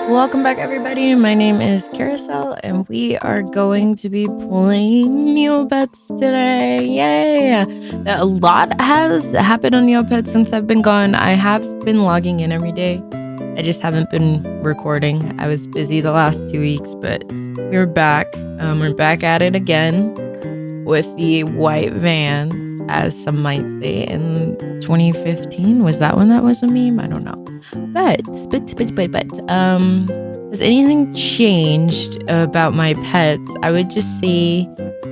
Welcome back, everybody. My name is Carousel, and we are going to be playing Neopets today. Yay! A lot has happened on Neopets since I've been gone. I have been logging in every day. I just haven't been recording. I was busy the last 2 weeks, but we're back. We're back at it again with the white vans, as some might say. In 2015, was that when that was a meme? I don't know. But has anything changed about my pets? I would just say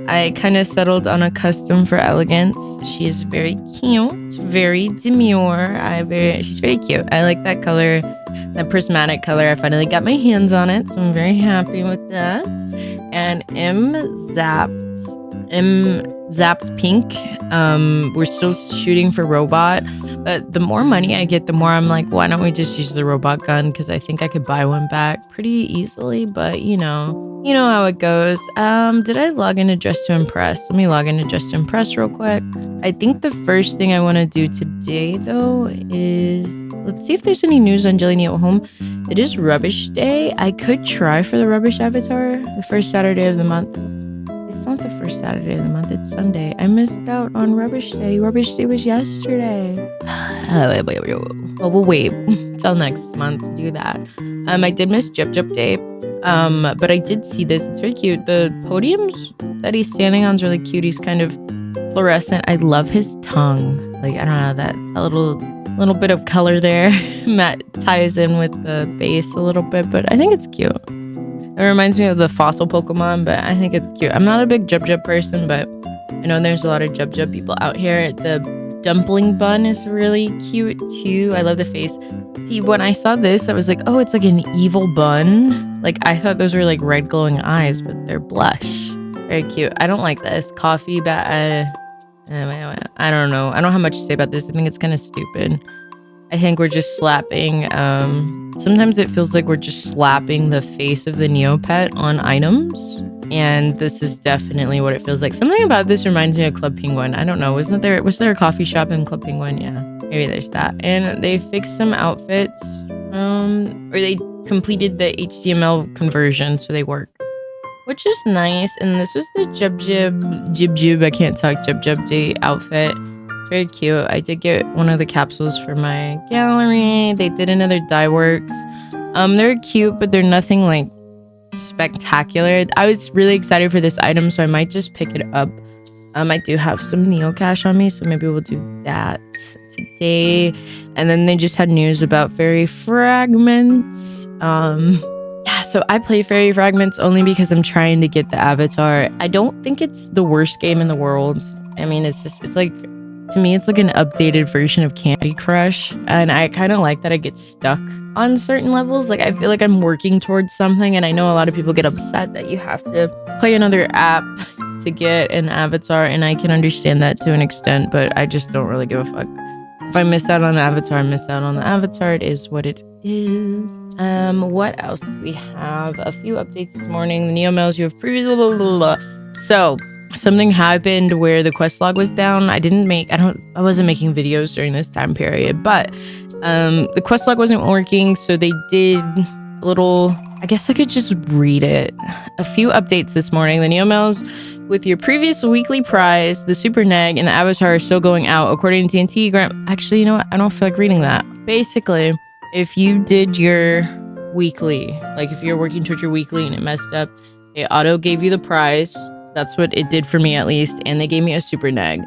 I kind of settled on a custom for elegance. She is very cute, very demure. She's very cute. I like that color, that prismatic color. I finally got my hands on it, so I'm very happy with that. And Zapped Pink. We're still shooting for robot, but the more money I get, the more I'm like, why don't we just use the robot gun? Because I think I could buy one back pretty easily, but you know how it goes. Did I log into Dress to Impress? Let me log into Dress to Impress real quick. I think the first thing I want to do today, though, is let's see if there's any news on Jelly Neo at home. It is Rubbish Day. I could try for the Rubbish avatar, the first Saturday of the month. It's not the first Saturday of the month, it's Sunday. I missed out on Rubbish Day. Rubbish Day was yesterday. Well, we'll wait till next month to do that. I did miss Jup Day. But I did see this. It's very cute. The podiums that he's standing on is really cute. He's kind of fluorescent. I love his tongue. Like, I don't know, that little bit of color there. Matt ties in with the base a little bit, but I think it's cute. It reminds me of the fossil Pokemon, but I think it's cute. I'm not a big Jub person, but I know there's a lot of Jub people out here. The dumpling bun is really cute too. I love the face. See, when I saw this, I was like, oh, it's like an evil bun. Like, I thought those were like red glowing eyes, but they're blush. Very cute. I don't like this. Coffee, but I don't know. I don't have much to say about this. I think it's kind of stupid. I think we're just slapping, sometimes it feels like we're just slapping the face of the Neopet on items. And this is definitely what it feels like. Something about this reminds me of Club Penguin. I don't know. Was there a coffee shop in Club Penguin? Yeah, maybe there's that. And they fixed some outfits, or they completed the HTML conversion, so they work, which is nice. And this was the Jib, I can't talk, Jub Day outfit. Very cute. I did get one of the capsules for my gallery. They did another dye works. They're cute, but they're nothing like spectacular. I was really excited for this item, so I might just pick it up. I do have some Neo Cash on me, so maybe we'll do that today. And then they just had news about Fairy Fragments. Yeah, so I play Fairy Fragments only because I'm trying to get the avatar. I don't think it's the worst game in the world. I mean, it's like, to me, it's like an updated version of Candy Crush, and I kind of like that I get stuck on certain levels. Like, I feel like I'm working towards something, and I know a lot of people get upset that you have to play another app to get an avatar, and I can understand that to an extent, but I just don't really give a fuck. If I miss out on the avatar, I miss out on the avatar. It is what it is. What else do we have? A few updates this morning. The Neo mails you have previously, blah, blah, blah. So something happened where the quest log was down. I wasn't making videos during this time period, but the quest log wasn't working, so they did a little, I guess I could just read it. A few updates this morning. The Neo mails with your previous weekly prize, the Super Neg, and the avatar are still going out according to TNT Grant. Actually, you know what? I don't feel like reading that. Basically, if you did your weekly, like if you're working towards your weekly and it messed up, it auto gave you the prize. That's what it did for me, at least. And they gave me a Super Neg,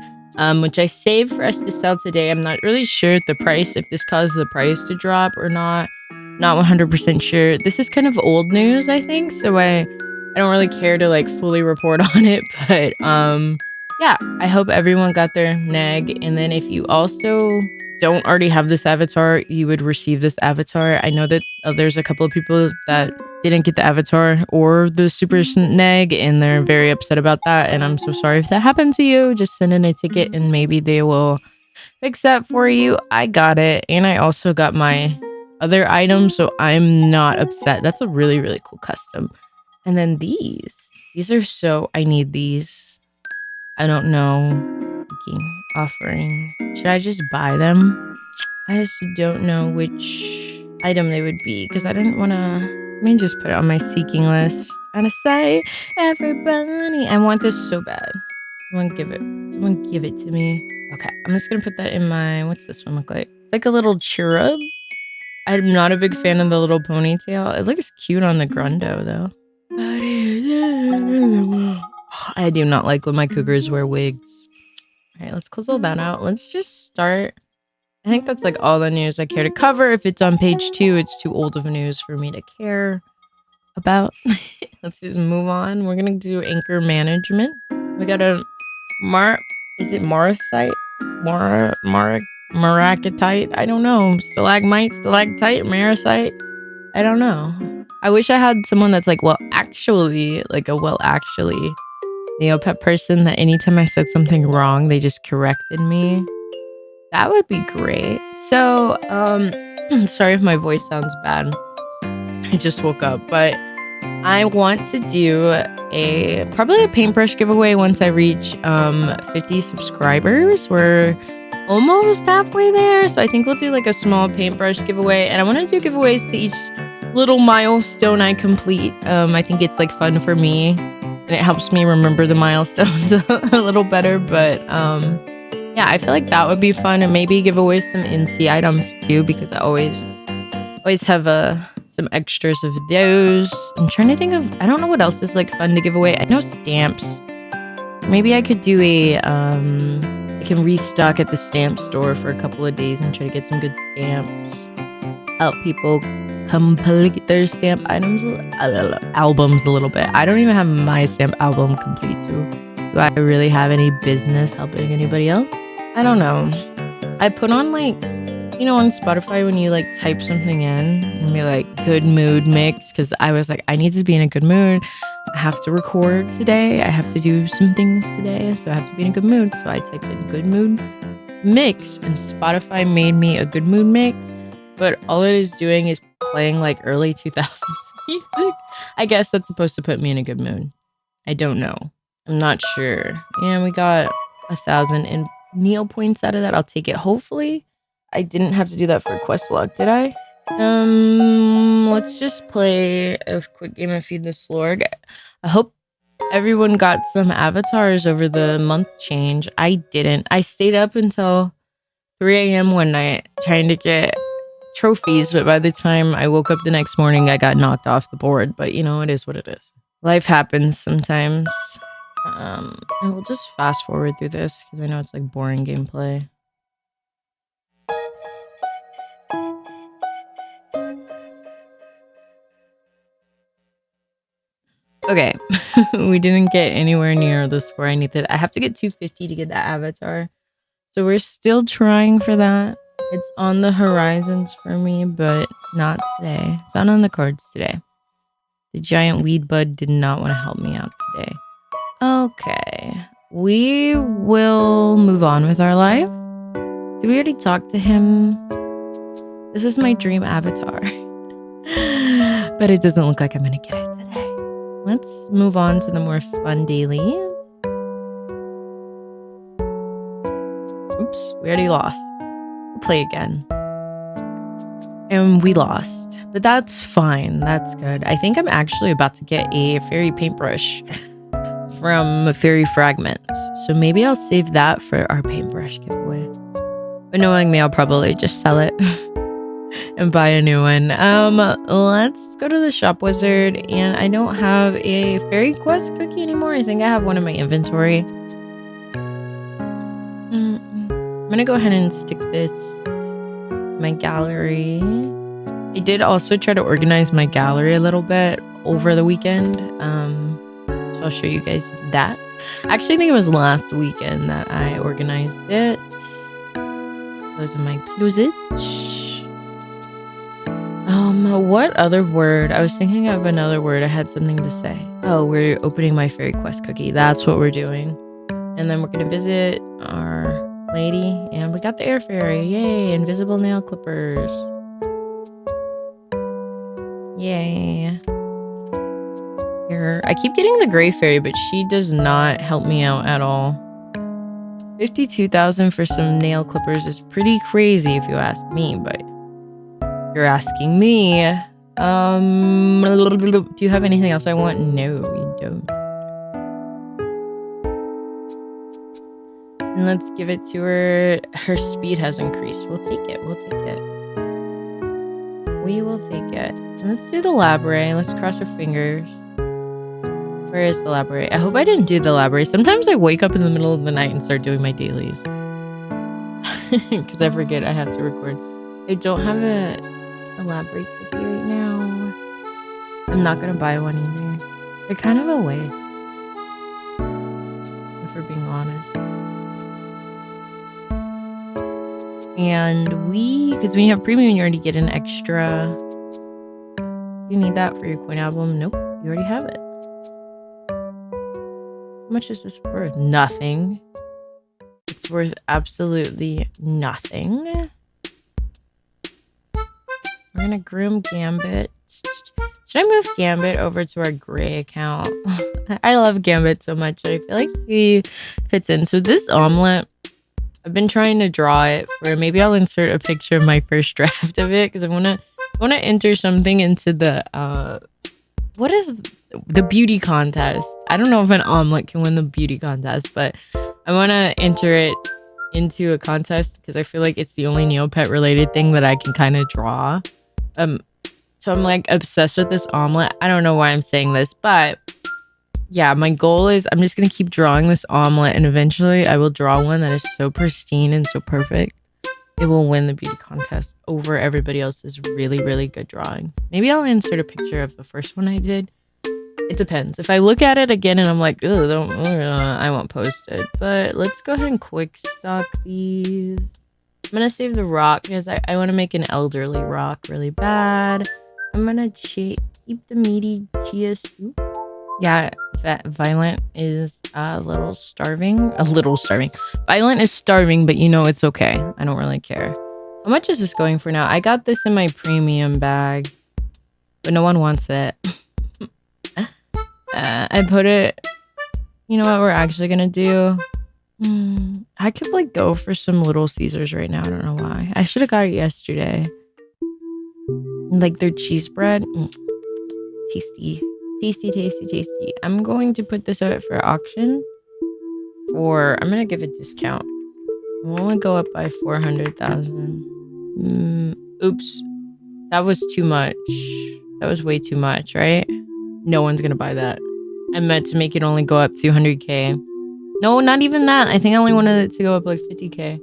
which I saved for us to sell today. I'm not really sure the price, if this caused the price to drop or not. Not 100% sure. This is kind of old news, I think. So I don't really care to like fully report on it. But yeah, I hope everyone got their neg. And then if you also don't already have this avatar, you would receive this avatar. I know that there's a couple of people that didn't get the avatar or the super neg, and they're very upset about that, and I'm so sorry if that happened to you. Just send in a ticket and maybe they will fix that for you. I got it, and I also got my other item, so I'm not upset. That's a really, really cool custom. And then these are so, I need these. I don't know. Offering, should I just buy them? I just don't know which item they would be, because I didn't want to. Let me just put it on my seeking list. And I say, everybody, I want this so bad. Someone give it to me. Okay, I'm just gonna put that in my, what's this one look like? It's like a little cherub. I'm not a big fan of the little ponytail. It looks cute on the Grundo though. I do not like when my cougars wear wigs. All right, let's close all that out. Let's just start. I think that's like all the news I care to cover. If it's on page 2, it's too old of news for me to care about. Let's just move on. We're gonna do anchor management. We got a is it maracite? Maracatite? I don't know. Stalagmite, stalactite, maracite? I don't know. I wish I had someone that's like, actually neopet person that anytime I said something wrong, they just corrected me. That would be great. So, sorry if my voice sounds bad. I just woke up, but I want to do probably a paintbrush giveaway once I reach 50 subscribers. We're almost halfway there, so I think we'll do like a small paintbrush giveaway, and I want to do giveaways to each little milestone I complete. I think it's like fun for me, and it helps me remember the milestones a little better. But yeah, I feel like that would be fun, and maybe give away some NC items too, because I always have some extras of those. I'm trying to think of, I don't know what else is like fun to give away. I know stamps. Maybe I could do I can restock at the stamp store for a couple of days and try to get some good stamps. Help people complete their stamp albums a little bit. I don't even have my stamp album complete, so do I really have any business helping anybody else? I don't know. I put on like, on Spotify when you like type something in and be like good mood mix, because I was like, I need to be in a good mood. I have to record today. I have to do some things today, so I have to be in a good mood. So I typed in good mood mix, and Spotify made me a good mood mix. But all it is doing is playing like early 2000s music. I guess that's supposed to put me in a good mood. I don't know. I'm not sure. And we got 1,000 in Neo points out of that. I'll take it. Hopefully, I didn't have to do that for quest log, did I? Let's just play a quick game of Feed the Slorg. I hope everyone got some avatars over the month change. I didn't. I stayed up until 3 a.m. one night trying to get trophies, but by the time I woke up the next morning, I got knocked off the board. But it is what it is. Life happens sometimes. And we'll just fast forward through this because I know it's like boring gameplay. Okay, we didn't get anywhere near the score I needed. I have to get 250 to get that avatar. So we're still trying for that. It's on the horizons for me, but not today. It's not on the cards today. The giant weed bud did not want to help me out today. Okay, we will move on with our life. Did we already talk to him? This is my dream avatar. But it doesn't look like I'm gonna get it today. Let's move on to the more fun dailies. Oops, we already lost. We'll play again. And we lost. But that's fine. That's good. I think I'm actually about to get a fairy paintbrush from Fairy Fragments. So maybe I'll save that for our paintbrush giveaway. But knowing me, I'll probably just sell it and buy a new one. Let's go to the shop wizard, and I don't have a fairy quest cookie anymore. I think I have one in my inventory. I'm gonna go ahead and stick this in my gallery. I did also try to organize my gallery a little bit over the weekend. So I'll show you guys that. I actually think it was last weekend that I organized it. Those are my closets. What other word? I was thinking of another word. I had something to say. Oh, we're opening my fairy quest cookie. That's what we're doing. And then we're gonna visit our lady, and we got the air fairy. Yay! Invisible nail clippers. Yay! Here, I keep getting the gray fairy, but she does not help me out at all. 52,000 for some nail clippers is pretty crazy if you ask me, but You're asking me. Do you have anything else I want? No, we don't. And let's give it to her. Her speed has increased. We'll take it. We'll take it. We will take it. And let's do the laboratory. Let's cross our fingers. Where is the laboratory? I hope I didn't do the laboratory. Sometimes I wake up in the middle of the night and start doing my dailies. Because I forget I have to record. I don't have a laboratory cookie right now. I'm not going to buy one either. They're kind of a waste. If we're being honest. And because when you have premium, you already get an extra. You need that for your coin album. Nope, you already have it. How much is this worth? Nothing. It's worth absolutely nothing. We're gonna groom Gambit. Should I move Gambit over to our gray account? I love Gambit so much. I feel like he fits in. So this omelet, I've been trying to draw it for, maybe I'll insert a picture of my first draft of it because I wanna enter something into the what is the beauty contest. I don't know if an omelet can win the beauty contest, but I want to enter it into a contest because I feel like it's the only Neopet related thing that I can kind of draw. So I'm like obsessed with this omelet. I don't know why I'm saying this, but yeah, my goal is I'm just going to keep drawing this omelet and eventually I will draw one that is so pristine and so perfect. It will win the beauty contest over everybody else's really, really good drawings. Maybe I'll insert a picture of the first one I did. It depends. If I look at it again and I'm like, ugh, I won't post it. But let's go ahead and quick stock these. I'm going to save the rock because I want to make an elderly rock really bad. I'm going to keep the meaty chia soup. Yeah, Violent is a little starving. Violent is starving, but you know it's okay. I don't really care. How much is this going for now? I got this in my premium bag, but no one wants it. I put it... You know what we're actually gonna do? I could like go for some Little Caesars right now. I don't know why. I should have got it yesterday. Like their cheese bread. Tasty. Tasty, tasty, tasty. I'm going to put this out for auction for... I'm going to give a discount. I'm only go up by 400,000. Oops. That was too much. That was way too much, right? No one's going to buy that. I meant to make it only go up 200k. No, not even that. I think I only wanted it to go up like 50k.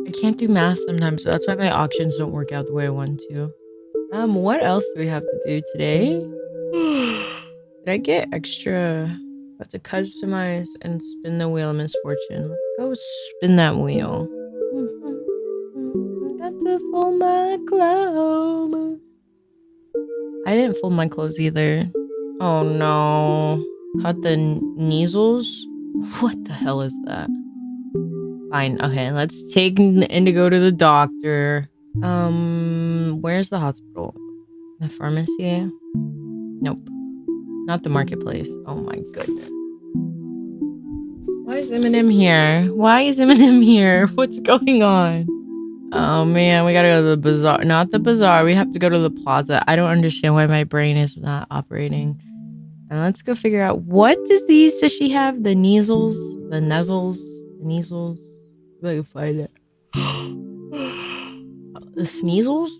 I can't do math sometimes, so that's why my auctions don't work out the way I want to. What else do we have to do today? Did I get extra? I have to customize and spin the wheel of misfortune. Let's go spin that wheel. Got to fold my clothes. I didn't fold my clothes either. Oh no. Caught the measles? What the hell is that? Fine. Okay, let's take Indigo to the doctor. Where's the hospital? The pharmacy? Nope. Not the marketplace. Oh my goodness. Why is Eminem here? Why is Eminem here? What's going on? Oh man, we gotta go to the bazaar. Not the bazaar. We have to go to the plaza. I don't understand why my brain is not operating. And let's go figure out what disease does she have? The measles? The neasels? The measles? If I can find it. The sneezels?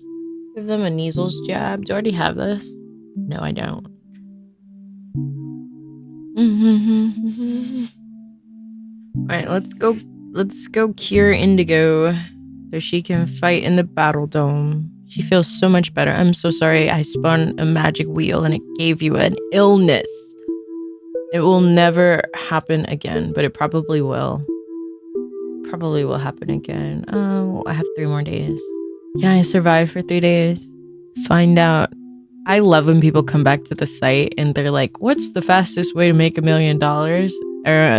Give them a measles jab. Do I already have this? No, I don't. Alright, let's go cure Indigo so she can fight in the battle dome. She feels so much better. I'm so sorry I spun a magic wheel and it gave you an illness. It will never happen again, but it probably will. Probably will happen again. Oh, I have 3 more days. Can I survive for 3 days? Find out. I love when people come back to the site and they're like, what's the fastest way to make $1 million? Or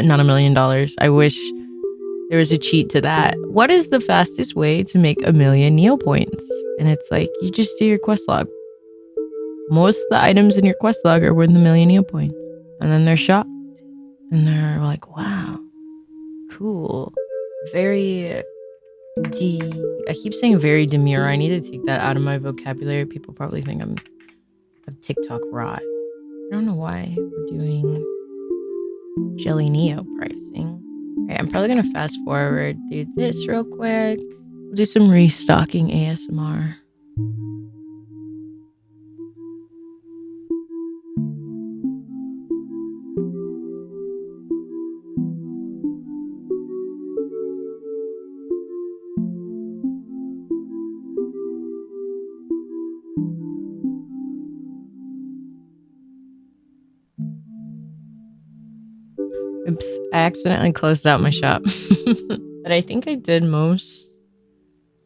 not $1 million. I wish there was a cheat to that. What is the fastest way to make 1 million Neo points? And it's like, you just do your quest log. Most of the items in your quest log are worth 1 million Neo points. And then they're shocked. And they're like, wow, cool. Very I keep saying very demure. I need to take that out of my vocabulary. People probably think I'm a TikTok rot. I don't know why we're doing Jelly Neo pricing. Alright, I'm probably gonna fast forward, do this real quick. We'll do some restocking ASMR. Oops, I accidentally closed out my shop. But I think I did most.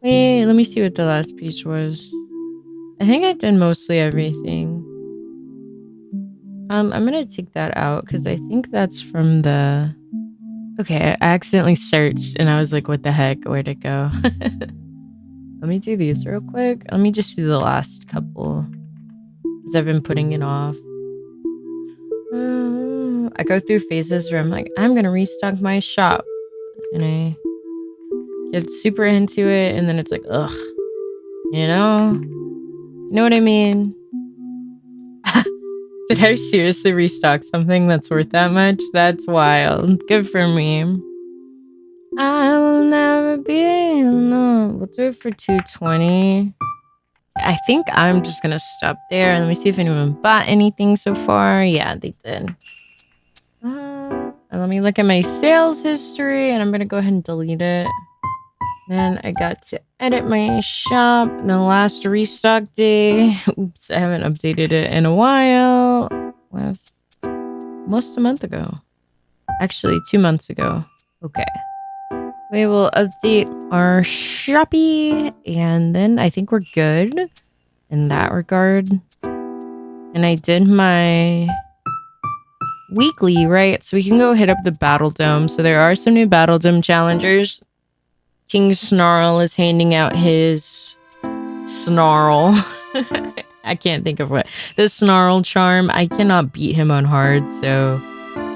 Wait, let me see what the last piece was. I think I did mostly everything. I'm gonna take that out because I think that's from the... Okay, I accidentally searched and I was like, what the heck? Where'd it go? Let me do these real quick. Let me just do the last couple because I've been putting it off. I go through phases where I'm like, I'm gonna restock my shop, and I get super into it, and then it's like, ugh, you know what I mean? Did I seriously restock something that's worth that much? That's wild. Good for me. I will never be alone. We'll do it for 220. I think I'm just gonna stop there. Let me see if anyone bought anything so far. Yeah, they did. Let me look at my sales history, and I'm gonna go ahead and delete it. Then I got to edit my shop. The last restock day. Oops, I haven't updated it in a while. Almost a month ago. Actually, 2 months ago. Okay. We will update our shoppy, and then I think we're good in that regard. And I did my weekly, right? So we can go hit up the Battle Dome. So there are some new Battle Dome challengers. King Snarl is handing out his Snarl. I can't think of what. The Snarl charm. I cannot beat him on hard, so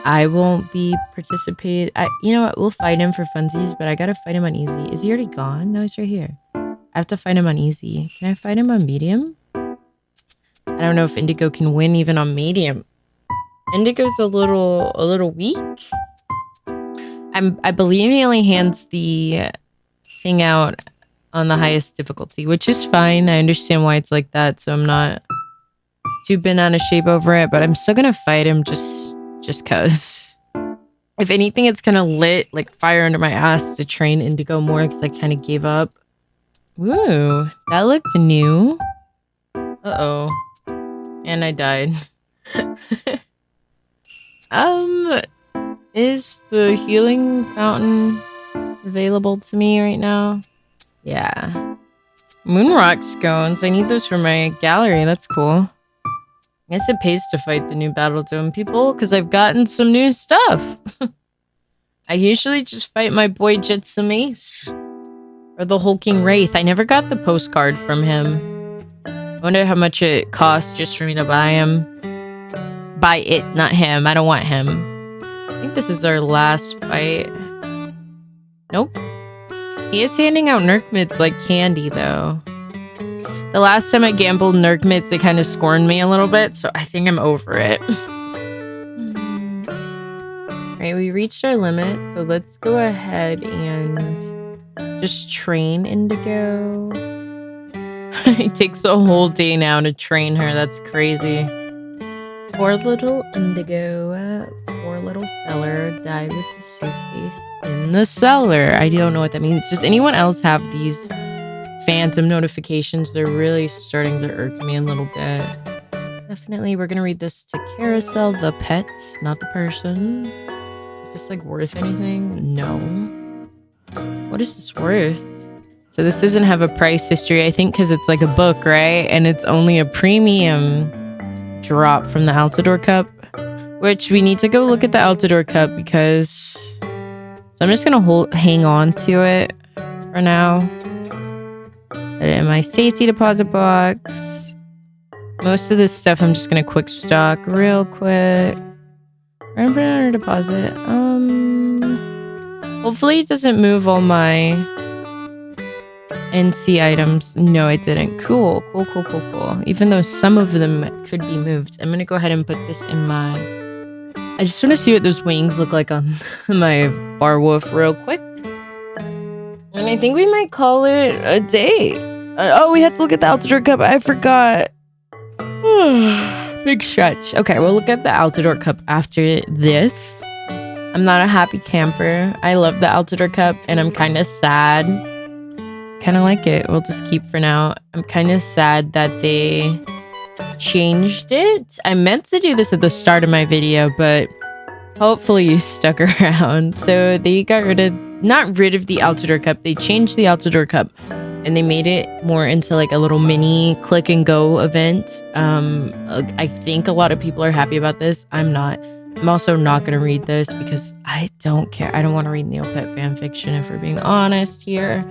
I won't be participating. You know what? We'll fight him for funsies, but I gotta fight him on easy. Is he already gone? No, he's right here. I have to fight him on easy. Can I fight him on medium? I don't know if Indigo can win even on medium. Indigo's a little weak. I believe he only hands the thing out on the highest difficulty, which is fine. I understand why it's like that, so I'm not too bent out of shape over it, but I'm still gonna fight him just cause. If anything, it's kind of lit like fire under my ass to train Indigo more because I kind of gave up. Ooh, that looked new. Uh-oh. And I died. Is the healing fountain available to me right now? Yeah. Moonrock scones. I need those for my gallery. That's cool. I guess it pays to fight the new Battle Dome people because I've gotten some new stuff. I usually just fight my boy Jitsumace. Or the Hulking Wraith. I never got the postcard from him. I wonder how much it costs just for me to buy him. Buy it, not him. I don't want him. I think this is our last fight. Nope. He is handing out Nerk Mids like candy, though. The last time I gambled Nerk Mids, they kind of scorned me a little bit, so I think I'm over it. Alright, we reached our limit, so let's go ahead and just train Indigo. It takes a whole day now to train her. That's crazy. Poor little Indigo. Poor little feller died with the suitcase in the cellar. I don't know what that means. Does anyone else have these phantom notifications? They're really starting to irk me a little bit. Definitely, we're gonna read this to Carousel, the pet, not the person. Is this like worth anything? No. What is this worth? So this doesn't have a price history, I think, because it's like a book, right? And it's only a premium drop from the ALTADOR Cup, which we need to go look at the ALTADOR Cup because... So I'm just gonna hang on to it for now. Put it in my safety deposit box. Most of this stuff I'm just gonna quick stock real quick. We're gonna put it under deposit. Hopefully it doesn't move all my And see items. No, I didn't. Cool. Even though some of them could be moved. I'm gonna go ahead and put this in my... I just want to see what those wings look like on my VARWOLF real quick. And I think we might call it a day. Oh, we had to look at the ALTADOR Cup. I forgot. Big stretch. Okay, we'll look at the ALTADOR Cup after this. I'm not a happy camper. I love the ALTADOR Cup, and I'm kind of sad. Kind of like it. We'll just keep for now. I'm kind of sad that they changed it. I meant to do this at the start of my video, but hopefully you stuck around. So they got rid of... Not rid of the ALTADOR Cup. They changed the ALTADOR Cup. And they made it more into like a little mini click and go event. I think a lot of people are happy about this. I'm not. I'm also not going to read this because I don't care. I don't want to read Neopet fanfiction if we're being honest here.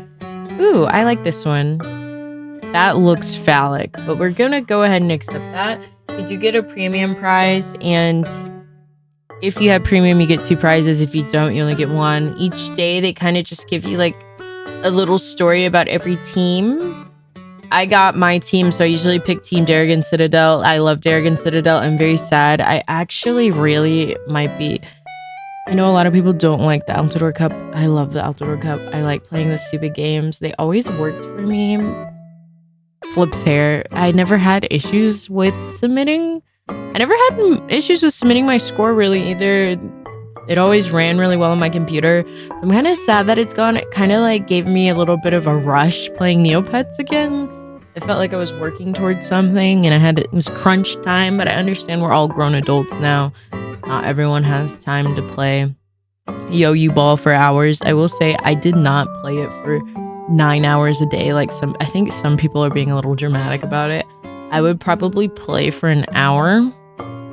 Ooh, I like this one. That looks phallic, but we're going to go ahead and accept that. You do get a premium prize, and if you have premium, you get 2 prizes. If you don't, you only get 1. Each day, they kind of just give you like a little story about every team. I got my team, so I usually pick Team Darrigan Citadel. I love Darrigan Citadel. I'm very sad. I actually really might be... I know a lot of people don't like the ALTADOR Cup. I love the ALTADOR Cup. I like playing the stupid games. They always worked for me. Flip's hair. I never had issues with submitting. I never had issues with submitting my score really either. It always ran really well on my computer. So I'm kind of sad that it's gone. It kind of like gave me a little bit of a rush playing Neopets again. I felt like I was working towards something and it was crunch time, but I understand we're all grown adults now. Not everyone has time to play Yo-Yo Ball for hours. I will say I did not play it for 9 hours a day. Like I think some people are being a little dramatic about it. I would probably play for an hour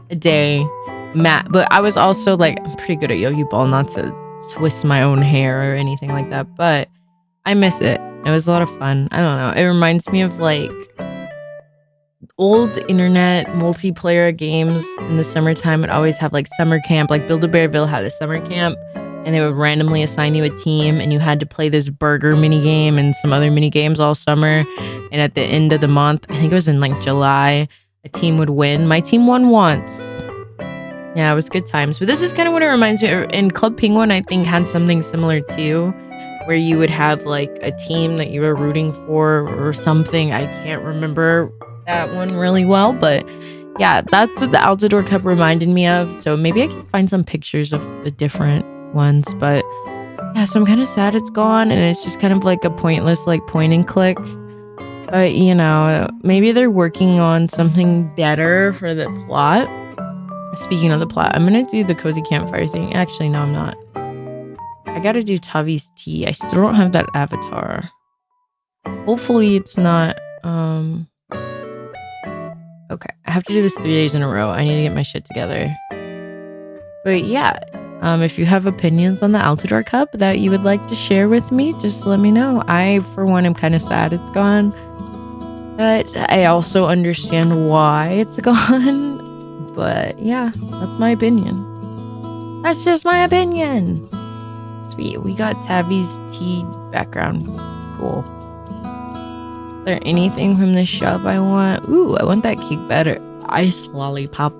a day. But I was also like, I'm pretty good at Yo-Yo Ball, not to twist my own hair or anything like that, but I miss it. It was a lot of fun. I don't know. It reminds me of like old internet multiplayer games in the summertime. Would always have like summer camp. Like Build-A-Bearville had a summer camp, and they would randomly assign you a team, and you had to play this burger mini game and some other mini games all summer. And at the end of the month, I think it was in like July, a team would win. My team won once. Yeah, it was good times. But this is kind of what it reminds me of. And Club Penguin, I think, had something similar too, where you would have like a team that you were rooting for or something. I can't remember that one really well, but yeah, that's what the ALTADOR Cup reminded me of. So maybe I can find some pictures of the different ones, but yeah, so I'm kind of sad it's gone, and it's just kind of like a pointless like point and click. But you know, maybe they're working on something better for the plot. Speaking of the plot, I'm gonna do the cozy campfire thing. Actually, no, I'm not. I gotta do Tavi's tea. I still don't have that avatar. Hopefully it's not okay, I have to do this 3 days in a row. I need to get my shit together. But yeah, if you have opinions on the ALTADOR Cup that you would like to share with me, just let me know. I, for one, am kind of sad it's gone, but I also understand why it's gone. But yeah, that's my opinion. That's just my opinion. Sweet, we got Tabby's tea background. Cool. Is there anything from this shop I want? Ooh, I want that cute better. Ice lollipop.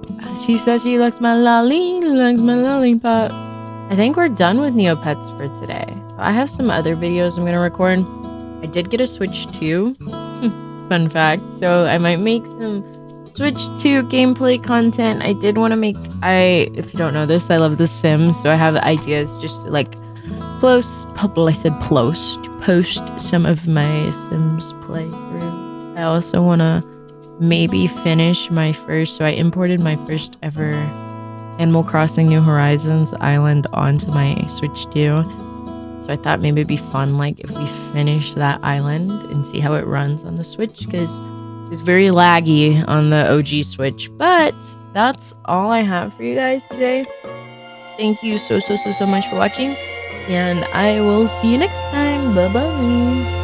She says she likes my lollipop. I think we're done with Neopets for today. So I have some other videos I'm gonna record. I did get a Switch 2. Fun fact. So I might make some Switch 2 gameplay content. I did want to make... if you don't know this, I love The Sims. So I have ideas just to like post some of my Sims playthrough. I also want to maybe finish my first... So I imported my first ever Animal Crossing New Horizons island onto my Switch 2. So I thought maybe it'd be fun like if we finish that island and see how it runs on the Switch, because it was very laggy on the OG Switch. But that's all I have for you guys today. Thank you so much for watching, and I will see you next time. Bye bye.